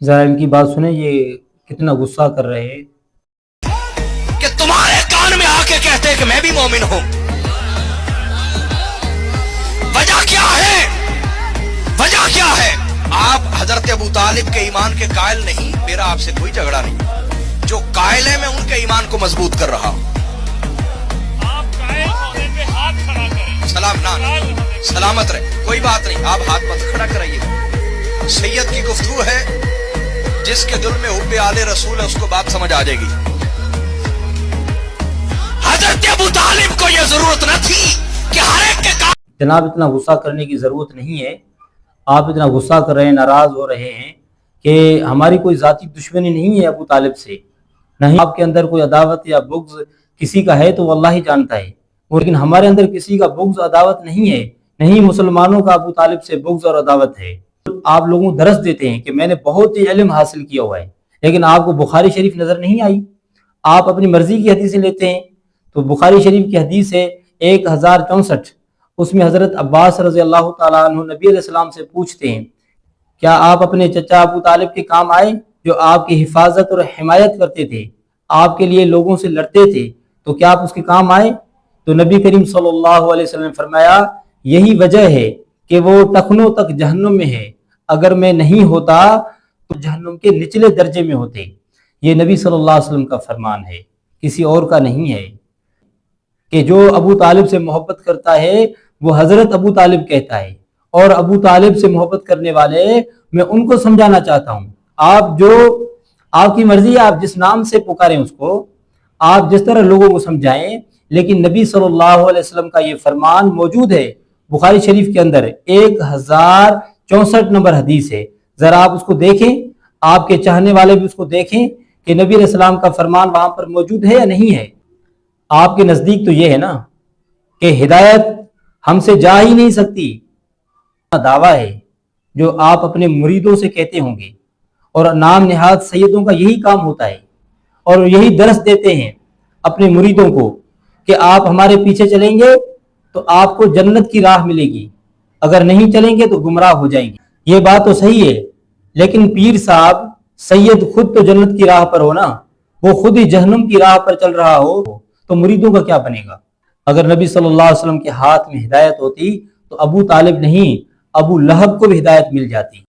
ذرا ان کی بات سنیں، یہ کتنا غصہ کر رہے ہیں کہ تمہارے کان میں آ کے کہتے کہ میں بھی مومن ہوں. وجہ کیا ہے؟ وجہ کیا ہے؟ آپ حضرت ابو طالب کے ایمان کے قائل نہیں. میرا آپ سے کوئی جھگڑا نہیں. جو قائل ہے میں ان کے ایمان کو مضبوط کر رہا ہوں. آپ قائل ہونے پہ ہاتھ کھڑا کریں. سلام نہ سلامت رہے، کوئی بات نہیں. آپ ہاتھ مت کھڑا کرائیے. سید کی گفتگو ہے، جس کے دل میں حب آل رسول ہے اس کو بات سمجھ آ جائے گی. حضرت ابو طالب کو یہ ضرورت نہ تھی کہ ہر ایک کے کام. جناب اتنا غصہ کرنے کی ضرورت نہیں ہے. آپ اتنا غصہ کر رہے ہیں، ناراض ہو رہے ہیں کہ ہماری کوئی ذاتی دشمنی نہیں ہے ابو طالب سے، نہیں آپ کے اندر کوئی عداوت یا بغض کسی کا ہے تو وہ اللہ ہی جانتا ہے، لیکن ہمارے اندر کسی کا بغض عداوت نہیں ہے. نہیں مسلمانوں کا ابو طالب سے بغض اور عداوت ہے. آپ لوگوں کو درس دیتے ہیں کہ میں نے بہت ہی علم حاصل کیا ہوا ہے، لیکن آپ کو بخاری شریف نظر نہیں آئی. آپ اپنی مرضی کی حدیثیں لیتے ہیں. تو بخاری شریف کی حدیث ہے 1064، اس میں حضرت عباس رضی اللہ تعالیٰ عنہ نبی علیہ السلام سے پوچھتے ہیں کیا آپ اپنے چچا ابو طالب کے کام آئے جو آپ کی حفاظت اور حمایت کرتے تھے، آپ کے لیے لوگوں سے لڑتے تھے، تو کیا آپ اس کے کام آئے؟ تو نبی کریم صلی اللہ علیہ وسلم نے فرمایا یہی وجہ ہے کہ وہ ٹخنوں تک جہنم میں ہے، اگر میں نہیں ہوتا تو جہنم کے نچلے درجے میں ہوتے. یہ نبی صلی اللہ علیہ وسلم کا فرمان ہے، کسی اور کا نہیں ہے. کہ جو ابو طالب سے محبت کرتا ہے وہ حضرت ابو طالب کہتا ہے، اور ابو طالب سے محبت کرنے والے میں ان کو سمجھانا چاہتا ہوں. آپ کی مرضی ہے، آپ جس نام سے پکاریں اس کو، آپ جس طرح لوگوں کو سمجھائیں، لیکن نبی صلی اللہ علیہ وسلم کا یہ فرمان موجود ہے بخاری شریف کے اندر. 1064 نمبر حدیث ہے. ذرا آپ اس کو دیکھیں، آپ کے چاہنے والے بھی اس کو دیکھیں کہ نبی علیہ السلام کا فرمان وہاں پر موجود ہے یا نہیں ہے. آپ کے نزدیک تو یہ ہے نا کہ ہدایت ہم سے جا ہی نہیں سکتی. دعویٰ ہے جو آپ اپنے مریدوں سے کہتے ہوں گے، اور نام نہاد سیدوں کا یہی کام ہوتا ہے، اور یہی درس دیتے ہیں اپنے مریدوں کو کہ آپ ہمارے پیچھے چلیں گے تو آپ کو جنت کی راہ ملے گی، اگر نہیں چلیں گے تو گمراہ ہو جائیں گے. یہ بات تو صحیح ہے، لیکن پیر صاحب سید خود تو جنت کی راہ پر ہو نا، وہ خود ہی جہنم کی راہ پر چل رہا ہو تو مریدوں کا کیا بنے گا؟ اگر نبی صلی اللہ علیہ وسلم کے ہاتھ میں ہدایت ہوتی تو ابو طالب نہیں، ابو لہب کو بھی ہدایت مل جاتی.